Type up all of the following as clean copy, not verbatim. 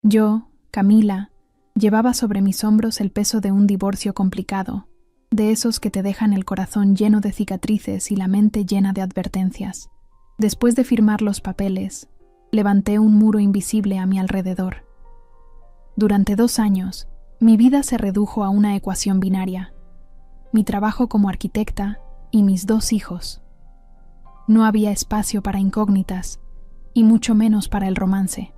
Yo, Camila, llevaba sobre mis hombros el peso de un divorcio complicado, de esos que te dejan el corazón lleno de cicatrices y la mente llena de advertencias. Después de firmar los papeles, levanté un muro invisible a mi alrededor. Durante 2 años, mi vida se redujo a una ecuación binaria: mi trabajo como arquitecta y mis 2 hijos. No había espacio para incógnitas, y mucho menos para el romance.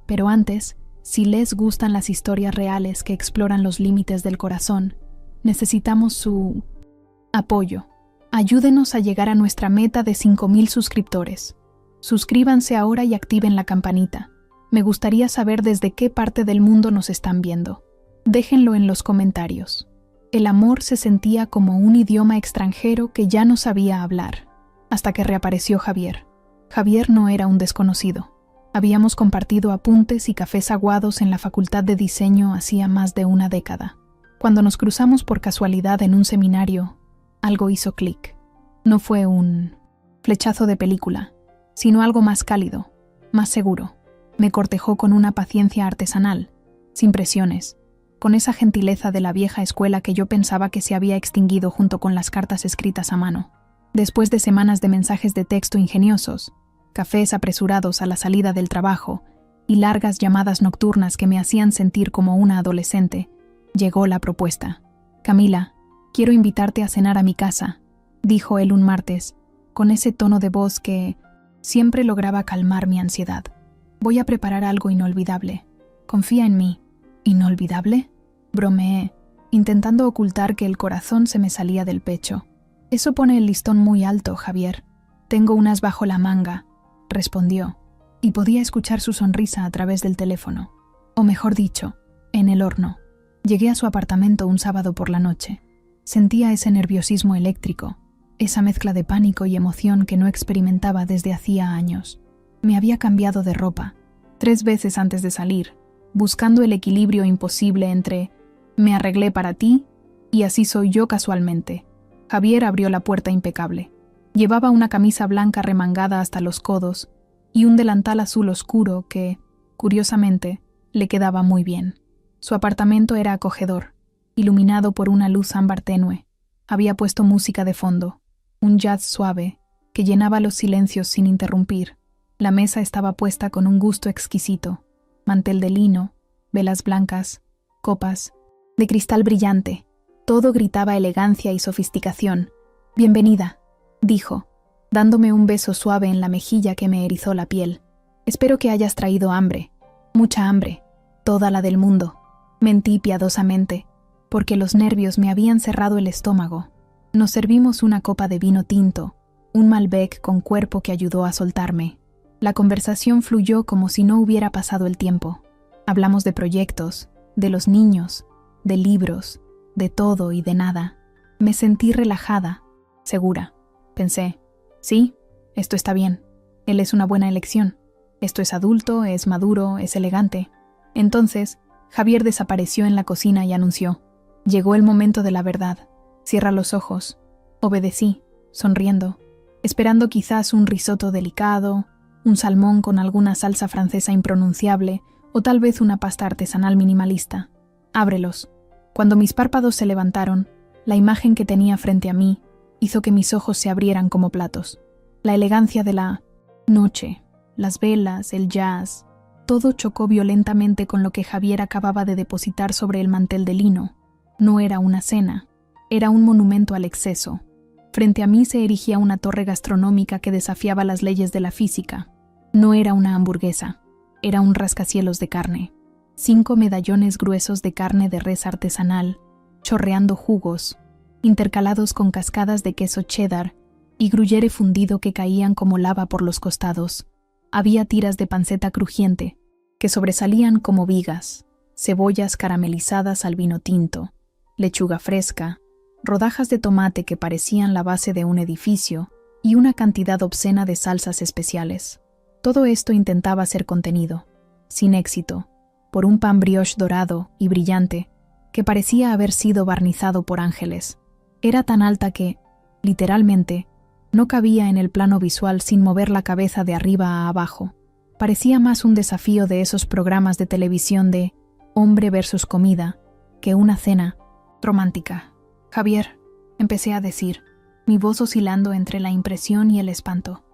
Pero antes, si les gustan las historias reales que exploran los límites del corazón, necesitamos su apoyo. Ayúdenos a llegar a nuestra meta de 5,000 suscriptores. Suscríbanse ahora y activen la campanita. Me gustaría saber desde qué parte del mundo nos están viendo. Déjenlo en los comentarios. El amor se sentía como un idioma extranjero que ya no sabía hablar, hasta que reapareció Javier. Javier no era un desconocido. Habíamos compartido apuntes y cafés aguados en la Facultad de Diseño hacía más de una década. Cuando nos cruzamos por casualidad en un seminario, algo hizo clic. No fue un flechazo de película, sino algo más cálido, más seguro. Me cortejó con una paciencia artesanal, sin presiones, con esa gentileza de la vieja escuela que yo pensaba que se había extinguido junto con las cartas escritas a mano. Después de semanas de mensajes de texto ingeniosos, cafés apresurados a la salida del trabajo y largas llamadas nocturnas que me hacían sentir como una adolescente, llegó la propuesta. «Camila, quiero invitarte a cenar a mi casa», dijo él un martes, con ese tono de voz que siempre lograba calmar mi ansiedad. «Voy a preparar algo inolvidable. Confía en mí». «¿Inolvidable?», bromeé, intentando ocultar que el corazón se me salía del pecho. «Eso pone el listón muy alto, Javier. Tengo unas bajo la manga», respondió, y podía escuchar su sonrisa a través del teléfono. O mejor dicho, en el horno. Llegué a su apartamento un sábado por la noche. Sentía ese nerviosismo eléctrico, esa mezcla de pánico y emoción que no experimentaba desde hacía años. Me había cambiado de ropa 3 veces antes de salir, buscando el equilibrio imposible entre «me arreglé para ti» y «así soy yo casualmente». Javier abrió la puerta impecable. Llevaba una camisa blanca remangada hasta los codos y un delantal azul oscuro que, curiosamente, le quedaba muy bien. Su apartamento era acogedor, iluminado por una luz ámbar tenue. Había puesto música de fondo, un jazz suave que llenaba los silencios sin interrumpir. La mesa estaba puesta con un gusto exquisito: mantel de lino, velas blancas, copas de cristal brillante. Todo gritaba elegancia y sofisticación. «Bienvenida», dijo, dándome un beso suave en la mejilla que me erizó la piel. «Espero que hayas traído hambre, mucha hambre, toda la del mundo». Mentí piadosamente, porque los nervios me habían cerrado el estómago. Nos servimos una copa de vino tinto, un Malbec con cuerpo que ayudó a soltarme. La conversación fluyó como si no hubiera pasado el tiempo. Hablamos de proyectos, de los niños, de libros, de todo y de nada. Me sentí relajada, segura. Pensé, sí, esto está bien. Él es una buena elección. Esto es adulto, es maduro, es elegante. Entonces, Javier desapareció en la cocina y anunció: «Llegó el momento de la verdad. Cierra los ojos». Obedecí, sonriendo, esperando quizás un risotto delicado, un salmón con alguna salsa francesa impronunciable o tal vez una pasta artesanal minimalista. «Ábrelos». Cuando mis párpados se levantaron, la imagen que tenía frente a mí hizo que mis ojos se abrieran como platos. La elegancia de la noche, las velas, el jazz, todo chocó violentamente con lo que Javier acababa de depositar sobre el mantel de lino. No era una cena, era un monumento al exceso. Frente a mí se erigía una torre gastronómica que desafiaba las leyes de la física. No era una hamburguesa, era un rascacielos de carne. 5 medallones gruesos de carne de res artesanal, chorreando jugos, intercalados con cascadas de queso cheddar y gruyere fundido que caían como lava por los costados. Había tiras de panceta crujiente, que sobresalían como vigas, cebollas caramelizadas al vino tinto, lechuga fresca, rodajas de tomate que parecían la base de un edificio y una cantidad obscena de salsas especiales. Todo esto intentaba ser contenido, sin éxito, por un pan brioche dorado y brillante que parecía haber sido barnizado por ángeles. Era tan alta que, literalmente, no cabía en el plano visual sin mover la cabeza de arriba a abajo. Parecía más un desafío de esos programas de televisión de hombre versus comida que una cena romántica. Javier, empecé a decir, mi voz oscilando entre la impresión y el espanto.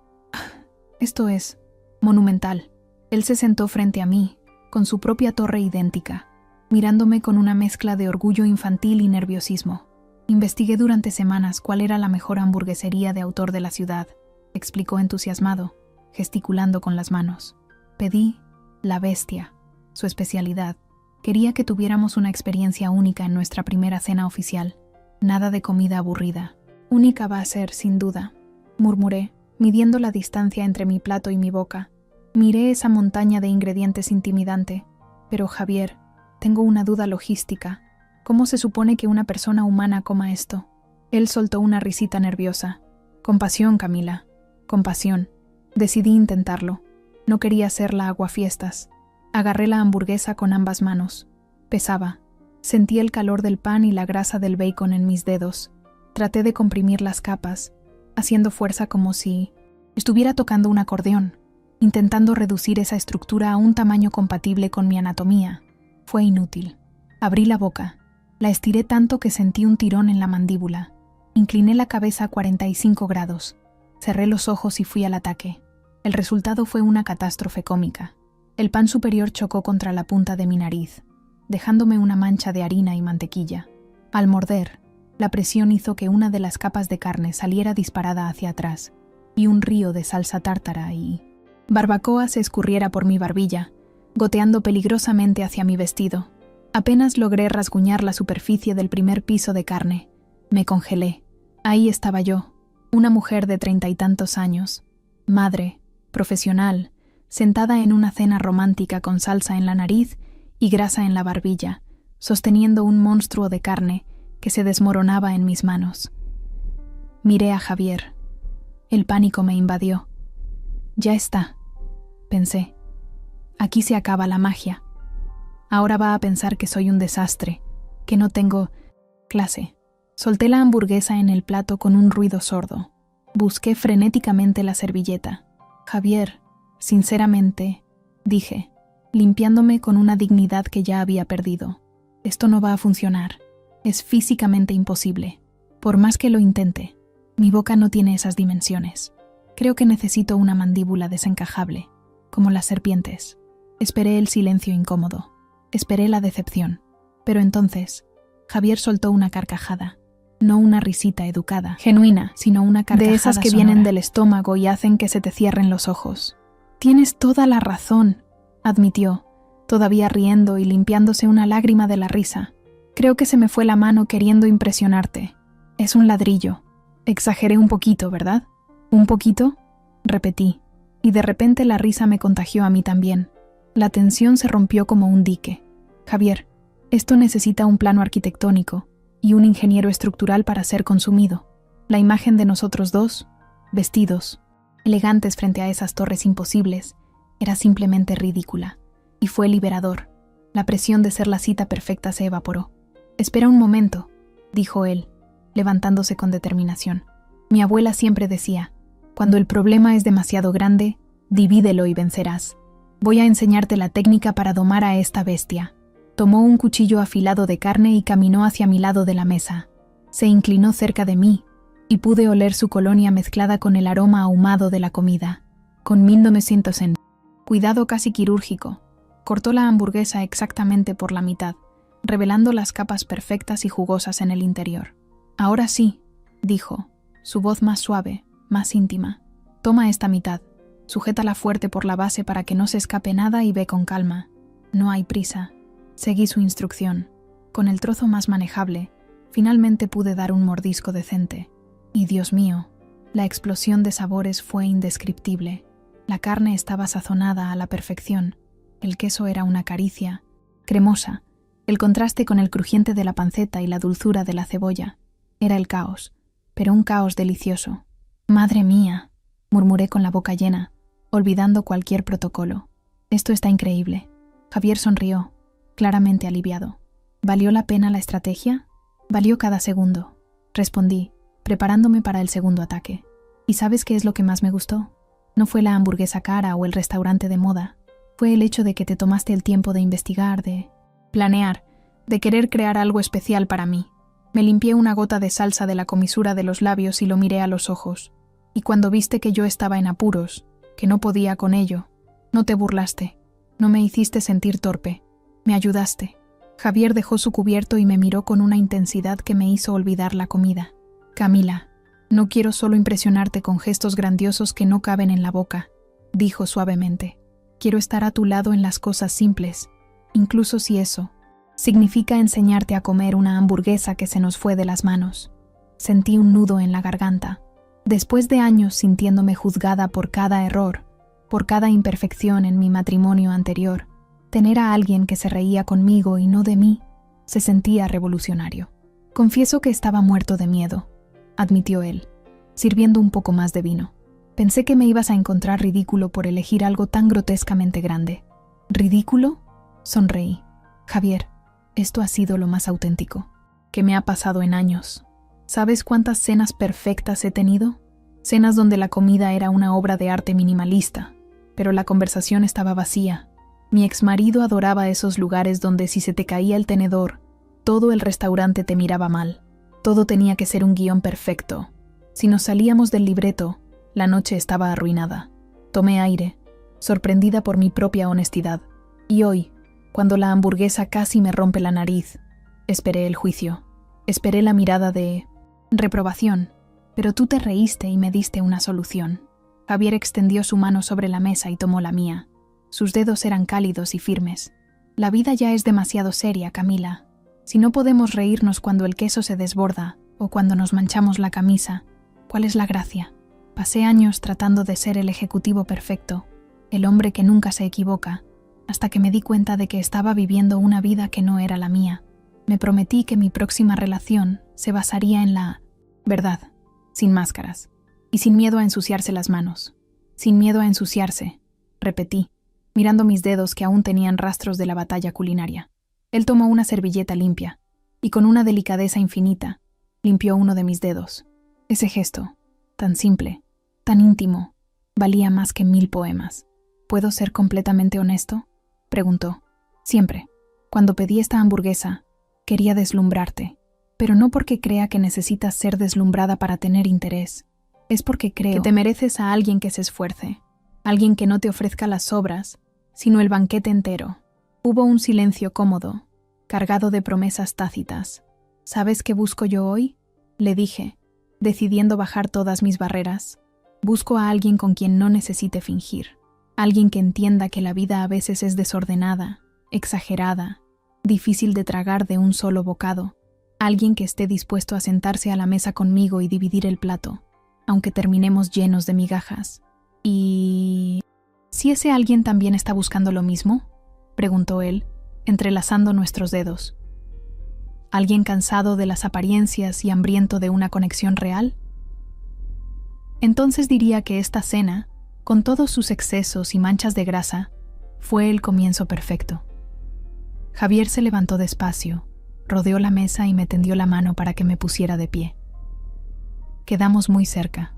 Esto es monumental. Él se sentó frente a mí, con su propia torre idéntica, mirándome con una mezcla de orgullo infantil y nerviosismo. Investigué durante semanas cuál era la mejor hamburguesería de autor de la ciudad, explicó entusiasmado, gesticulando con las manos. Pedí La Bestia, su especialidad. Quería que tuviéramos una experiencia única en nuestra primera cena oficial. Nada de comida aburrida. Única va a ser, sin duda, murmuré, midiendo la distancia entre mi plato y mi boca. Miré esa montaña de ingredientes intimidante. Pero, Javier, tengo una duda logística. ¿Cómo se supone que una persona humana coma esto? Él soltó una risita nerviosa. Compasión, Camila. Compasión. Decidí intentarlo. No quería hacer la aguafiestas. Agarré la hamburguesa con ambas manos. Pesaba. Sentí el calor del pan y la grasa del bacon en mis dedos. Traté de comprimir las capas, haciendo fuerza como si estuviera tocando un acordeón, intentando reducir esa estructura a un tamaño compatible con mi anatomía. Fue inútil. Abrí la boca. La estiré tanto que sentí un tirón en la mandíbula. Incliné la cabeza a 45 grados. Cerré los ojos y fui al ataque. El resultado fue una catástrofe cómica. El pan superior chocó contra la punta de mi nariz, dejándome una mancha de harina y mantequilla. Al morder, la presión hizo que una de las capas de carne saliera disparada hacia atrás, y un río de salsa tártara y barbacoa se escurriera por mi barbilla, goteando peligrosamente hacia mi vestido. Apenas logré rasguñar la superficie del primer piso de carne. Me congelé. Ahí estaba yo, una mujer de 30 y tantos años, madre, profesional, sentada en una cena romántica con salsa en la nariz y grasa en la barbilla, sosteniendo un monstruo de carne que se desmoronaba en mis manos. Miré a Javier. El pánico me invadió. Ya está, pensé. Aquí se acaba la magia. Ahora va a pensar que soy un desastre, que no tengo clase. Solté la hamburguesa en el plato con un ruido sordo. Busqué frenéticamente la servilleta. Javier, sinceramente, dije, limpiándome con una dignidad que ya había perdido. Esto no va a funcionar. Es físicamente imposible. Por más que lo intente, mi boca no tiene esas dimensiones. Creo que necesito una mandíbula desencajable, como las serpientes. Esperé el silencio incómodo. Esperé la decepción. Pero entonces, Javier soltó una carcajada. No una risita educada, genuina, sino una carcajada de esas que sonora vienen del estómago y hacen que se te cierren los ojos. Tienes toda la razón, admitió, todavía riendo y limpiándose una lágrima de la risa. Creo que se me fue la mano queriendo impresionarte. Es un ladrillo. Exageré un poquito, ¿verdad? ¿Un poquito? Repetí, y de repente la risa me contagió a mí también. La tensión se rompió como un dique. Javier, esto necesita un plano arquitectónico y un ingeniero estructural para ser consumido. La imagen de nosotros dos, vestidos, elegantes frente a esas torres imposibles, era simplemente ridícula. Y fue liberador. La presión de ser la cita perfecta se evaporó. «Espera un momento», dijo él, levantándose con determinación. Mi abuela siempre decía, «Cuando el problema es demasiado grande, divídelo y vencerás. Voy a enseñarte la técnica para domar a esta bestia». Tomó un cuchillo afilado de carne y caminó hacia mi lado de la mesa. Se inclinó cerca de mí, y pude oler su colonia mezclada con el aroma ahumado de la comida. Con 1900 en cuidado casi quirúrgico, cortó la hamburguesa exactamente por la mitad, revelando las capas perfectas y jugosas en el interior. «Ahora sí», dijo, su voz más suave, más íntima. «Toma esta mitad, sujétala fuerte por la base para que no se escape nada y ve con calma. No hay prisa». Seguí su instrucción. Con el trozo más manejable, finalmente pude dar un mordisco decente. Y Dios mío, la explosión de sabores fue indescriptible. La carne estaba sazonada a la perfección. El queso era una caricia, cremosa. El contraste con el crujiente de la panceta y la dulzura de la cebolla. Era el caos, pero un caos delicioso. «Madre mía», murmuré con la boca llena, olvidando cualquier protocolo. «Esto está increíble». Javier sonrió, claramente aliviado. ¿Valió la pena la estrategia? Valió cada segundo, respondí, preparándome para el segundo ataque. ¿Y sabes qué es lo que más me gustó? No fue la hamburguesa cara o el restaurante de moda. Fue el hecho de que te tomaste el tiempo de investigar, de planear, de querer crear algo especial para mí. Me limpié una gota de salsa de la comisura de los labios y lo miré a los ojos. Y cuando viste que yo estaba en apuros, que no podía con ello, no te burlaste, no me hiciste sentir torpe, me ayudaste. Javier dejó su cubierto y me miró con una intensidad que me hizo olvidar la comida. Camila, no quiero solo impresionarte con gestos grandiosos que no caben en la boca, dijo suavemente. Quiero estar a tu lado en las cosas simples, incluso si eso significa enseñarte a comer una hamburguesa que se nos fue de las manos. Sentí un nudo en la garganta. Después de años sintiéndome juzgada por cada error, por cada imperfección en mi matrimonio anterior, tener a alguien que se reía conmigo y no de mí, se sentía revolucionario. Confieso que estaba muerto de miedo, admitió él, sirviendo un poco más de vino. Pensé que me ibas a encontrar ridículo por elegir algo tan grotescamente grande. ¿Ridículo? Sonreí. Javier, esto ha sido lo más auténtico que me ha pasado en años. ¿Sabes cuántas cenas perfectas he tenido? Cenas donde la comida era una obra de arte minimalista, pero la conversación estaba vacía. Mi exmarido adoraba esos lugares donde si se te caía el tenedor, todo el restaurante te miraba mal. Todo tenía que ser un guión perfecto. Si nos salíamos del libreto, la noche estaba arruinada. Tomé aire, sorprendida por mi propia honestidad. Y hoy, cuando la hamburguesa casi me rompe la nariz, esperé el juicio. Esperé la mirada de reprobación, pero tú te reíste y me diste una solución. Javier extendió su mano sobre la mesa y tomó la mía. Sus dedos eran cálidos y firmes. La vida ya es demasiado seria, Camila. Si no podemos reírnos cuando el queso se desborda o cuando nos manchamos la camisa, ¿cuál es la gracia? Pasé años tratando de ser el ejecutivo perfecto, el hombre que nunca se equivoca, hasta que me di cuenta de que estaba viviendo una vida que no era la mía. Me prometí que mi próxima relación se basaría en la verdad, sin máscaras, y sin miedo a ensuciarse las manos. Sin miedo a ensuciarse, repetí, mirando mis dedos que aún tenían rastros de la batalla culinaria. Él tomó una servilleta limpia, y con una delicadeza infinita, limpió uno de mis dedos. Ese gesto, tan simple, tan íntimo, valía más que 1000 poemas. ¿Puedo ser completamente honesto?, preguntó. Siempre, cuando pedí esta hamburguesa, quería deslumbrarte, pero no porque crea que necesitas ser deslumbrada para tener interés. Es porque creo que te mereces a alguien que se esfuerce, alguien que no te ofrezca las sobras, sino el banquete entero. Hubo un silencio cómodo, cargado de promesas tácitas. ¿Sabes qué busco yo hoy?, le dije, decidiendo bajar todas mis barreras. Busco a alguien con quien no necesite fingir. Alguien que entienda que la vida a veces es desordenada, exagerada, difícil de tragar de un solo bocado. Alguien que esté dispuesto a sentarse a la mesa conmigo y dividir el plato, aunque terminemos llenos de migajas. ¿Y si ese alguien también está buscando lo mismo?, preguntó él, entrelazando nuestros dedos. ¿Alguien cansado de las apariencias y hambriento de una conexión real? Entonces diría que esta cena, con todos sus excesos y manchas de grasa, fue el comienzo perfecto. Javier se levantó despacio, rodeó la mesa y me tendió la mano para que me pusiera de pie. Quedamos muy cerca.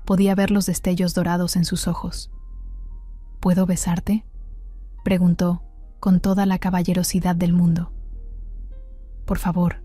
Podía ver los destellos dorados en sus ojos. ¿Puedo besarte?, preguntó, con toda la caballerosidad del mundo. Por favor,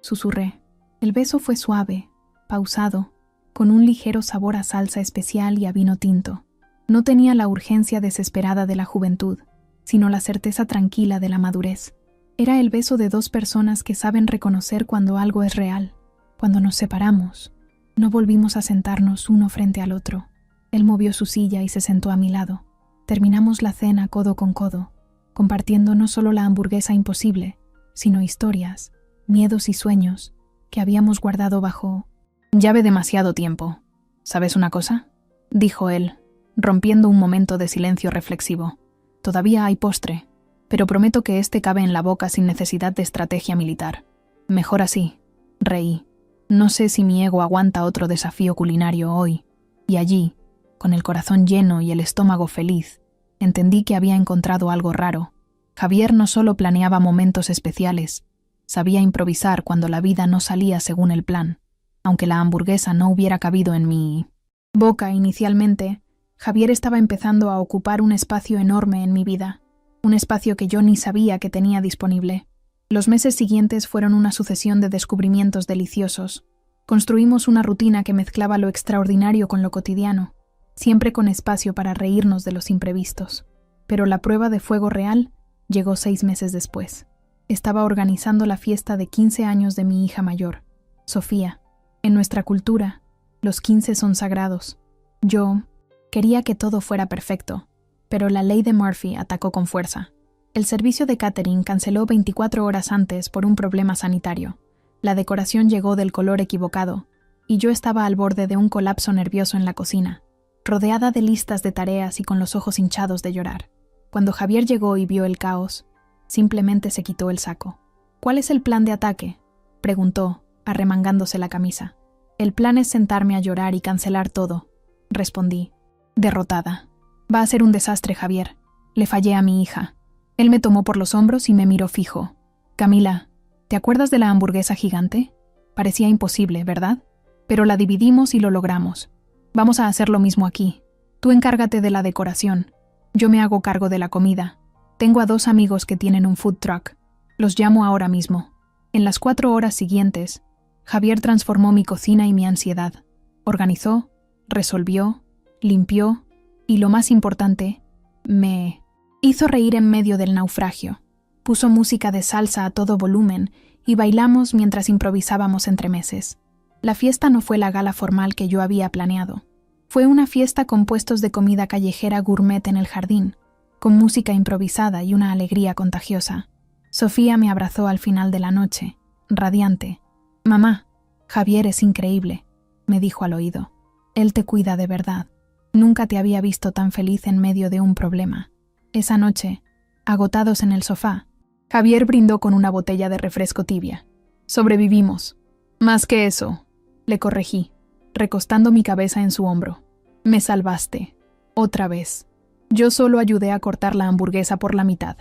susurré. El beso fue suave, pausado, con un ligero sabor a salsa especial y a vino tinto. No tenía la urgencia desesperada de la juventud, sino la certeza tranquila de la madurez. Era el beso de dos personas que saben reconocer cuando algo es real. Cuando nos separamos, no volvimos a sentarnos uno frente al otro. Él movió su silla y se sentó a mi lado. Terminamos la cena codo con codo, compartiendo no solo la hamburguesa imposible, sino historias, miedos y sueños que habíamos guardado bajo llave demasiado tiempo. ¿Sabes una cosa?, dijo él, rompiendo un momento de silencio reflexivo. Todavía hay postre, pero prometo que este cabe en la boca sin necesidad de estrategia militar. Mejor así, reí. No sé si mi ego aguanta otro desafío culinario hoy. Y allí, con el corazón lleno y el estómago feliz, entendí que había encontrado algo raro. Javier no solo planeaba momentos especiales, sabía improvisar cuando la vida no salía según el plan, aunque la hamburguesa no hubiera cabido en mi Boca, inicialmente, Javier estaba empezando a ocupar un espacio enorme en mi vida, un espacio que yo ni sabía que tenía disponible. Los meses siguientes fueron una sucesión de descubrimientos deliciosos. Construimos una rutina que mezclaba lo extraordinario con lo cotidiano, siempre con espacio para reírnos de los imprevistos. Pero la prueba de fuego real llegó 6 meses después. Estaba organizando la fiesta de 15 años de mi hija mayor, Sofía. En nuestra cultura, los 15 son sagrados. Yo quería que todo fuera perfecto, pero la ley de Murphy atacó con fuerza. El servicio de catering canceló 24 horas antes por un problema sanitario. La decoración llegó del color equivocado, y yo estaba al borde de un colapso nervioso en la cocina, rodeada de listas de tareas y con los ojos hinchados de llorar. Cuando Javier llegó y vio el caos, simplemente se quitó el saco. «¿Cuál es el plan de ataque?», preguntó, arremangándose la camisa. «El plan es sentarme a llorar y cancelar todo», respondí, derrotada. «Va a ser un desastre, Javier. Le fallé a mi hija». Él me tomó por los hombros y me miró fijo. «Camila, ¿te acuerdas de la hamburguesa gigante? Parecía imposible, ¿verdad? Pero la dividimos y lo logramos. Vamos a hacer lo mismo aquí. Tú encárgate de la decoración. Yo me hago cargo de la comida. Tengo a 2 amigos que tienen un food truck. Los llamo ahora mismo». En las 4 horas siguientes, Javier transformó mi cocina y mi ansiedad. Organizó, resolvió, limpió y, lo más importante, me hizo reír en medio del naufragio. Puso música de salsa a todo volumen y bailamos mientras improvisábamos entremeses. La fiesta no fue la gala formal que yo había planeado. Fue una fiesta con puestos de comida callejera gourmet en el jardín, con música improvisada y una alegría contagiosa. Sofía me abrazó al final de la noche, radiante. «Mamá, Javier es increíble», me dijo al oído. «Él te cuida de verdad. Nunca te había visto tan feliz en medio de un problema». Esa noche, agotados en el sofá, Javier brindó con una botella de refresco tibia. «Sobrevivimos». «Más que eso», le corregí, recostando mi cabeza en su hombro. «Me salvaste. Otra vez. Yo solo ayudé a cortar la hamburguesa por la mitad»,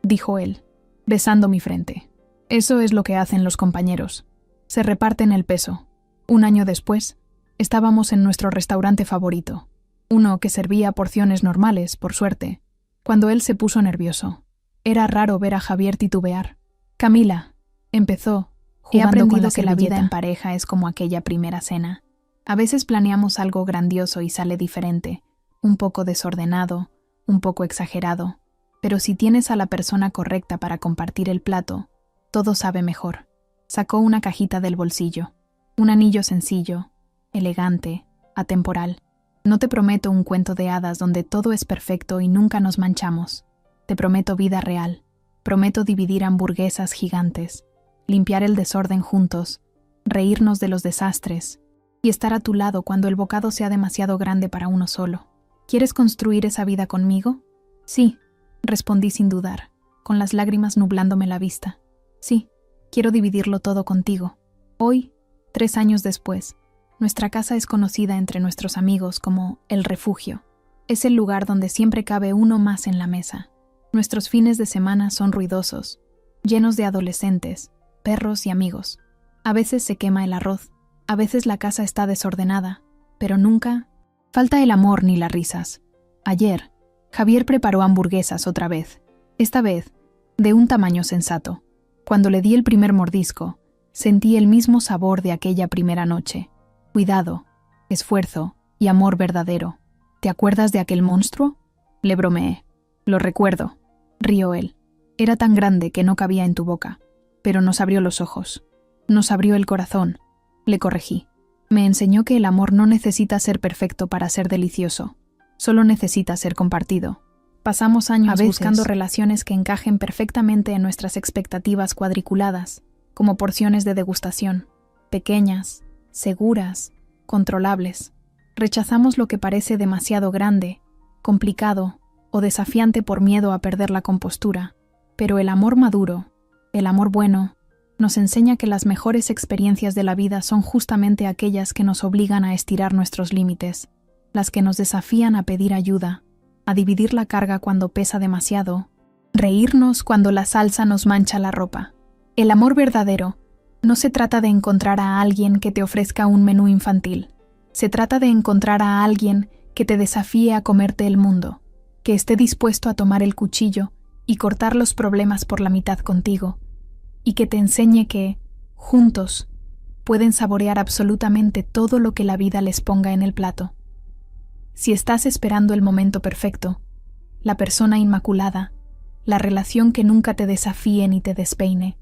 dijo él, besando mi frente. «Eso es lo que hacen los compañeros. Se reparten el peso». 1 año después, estábamos en nuestro restaurante favorito, uno que servía porciones normales, por suerte, cuando él se puso nervioso. Era raro ver a Javier titubear. «Camila», empezó, jugando con la servilleta. «He aprendido que la vida en pareja es como aquella primera cena. A veces planeamos algo grandioso y sale diferente, un poco desordenado, un poco exagerado, pero si tienes a la persona correcta para compartir el plato, todo sabe mejor». Sacó una cajita del bolsillo. Un anillo sencillo, elegante, atemporal. «No te prometo un cuento de hadas donde todo es perfecto y nunca nos manchamos. Te prometo vida real. Prometo dividir hamburguesas gigantes, limpiar el desorden juntos, reírnos de los desastres y estar a tu lado cuando el bocado sea demasiado grande para uno solo. ¿Quieres construir esa vida conmigo?». «Sí», respondí sin dudar, con las lágrimas nublándome la vista. «Sí, quiero dividirlo todo contigo». Hoy, 3 años después, nuestra casa es conocida entre nuestros amigos como El Refugio. Es el lugar donde siempre cabe uno más en la mesa. Nuestros fines de semana son ruidosos, llenos de adolescentes, perros y amigos. A veces se quema el arroz, a veces la casa está desordenada, pero nunca falta el amor ni las risas. Ayer, Javier preparó hamburguesas otra vez, esta vez de un tamaño sensato. Cuando le di el primer mordisco, sentí el mismo sabor de aquella primera noche. Cuidado, esfuerzo y amor verdadero. «¿Te acuerdas de aquel monstruo?», le bromeé. «Lo recuerdo», rió él. «Era tan grande que no cabía en tu boca, pero nos abrió los ojos. Nos abrió el corazón», le corregí. «Me enseñó que el amor no necesita ser perfecto para ser delicioso. Solo necesita ser compartido». Pasamos años buscando relaciones que encajen perfectamente en nuestras expectativas cuadriculadas, como porciones de degustación, pequeñas, seguras, controlables. Rechazamos lo que parece demasiado grande, complicado o desafiante por miedo a perder la compostura, pero el amor maduro, el amor bueno, nos enseña que las mejores experiencias de la vida son justamente aquellas que nos obligan a estirar nuestros límites, las que nos desafían a pedir ayuda, a dividir la carga cuando pesa demasiado, reírnos cuando la salsa nos mancha la ropa. El amor verdadero no se trata de encontrar a alguien que te ofrezca un menú infantil. Se trata de encontrar a alguien que te desafíe a comerte el mundo, que esté dispuesto a tomar el cuchillo y cortar los problemas por la mitad contigo, y que te enseñe que, juntos, pueden saborear absolutamente todo lo que la vida les ponga en el plato. Si estás esperando el momento perfecto, la persona inmaculada, la relación que nunca te desafíe ni te despeine,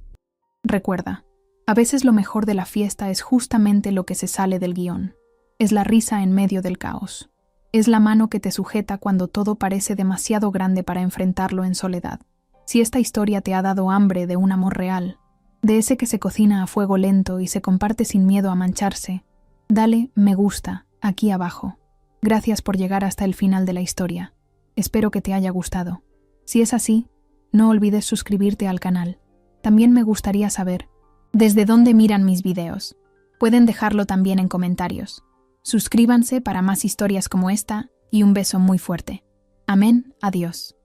recuerda, a veces lo mejor de la fiesta es justamente lo que se sale del guión. Es la risa en medio del caos. Es la mano que te sujeta cuando todo parece demasiado grande para enfrentarlo en soledad. Si esta historia te ha dado hambre de un amor real, de ese que se cocina a fuego lento y se comparte sin miedo a mancharse, dale me gusta aquí abajo. Gracias por llegar hasta el final de la historia. Espero que te haya gustado. Si es así, no olvides suscribirte al canal. También me gustaría saber desde dónde miran mis videos. Pueden dejarlo también en comentarios. Suscríbanse para más historias como esta y un beso muy fuerte. Amén, adiós.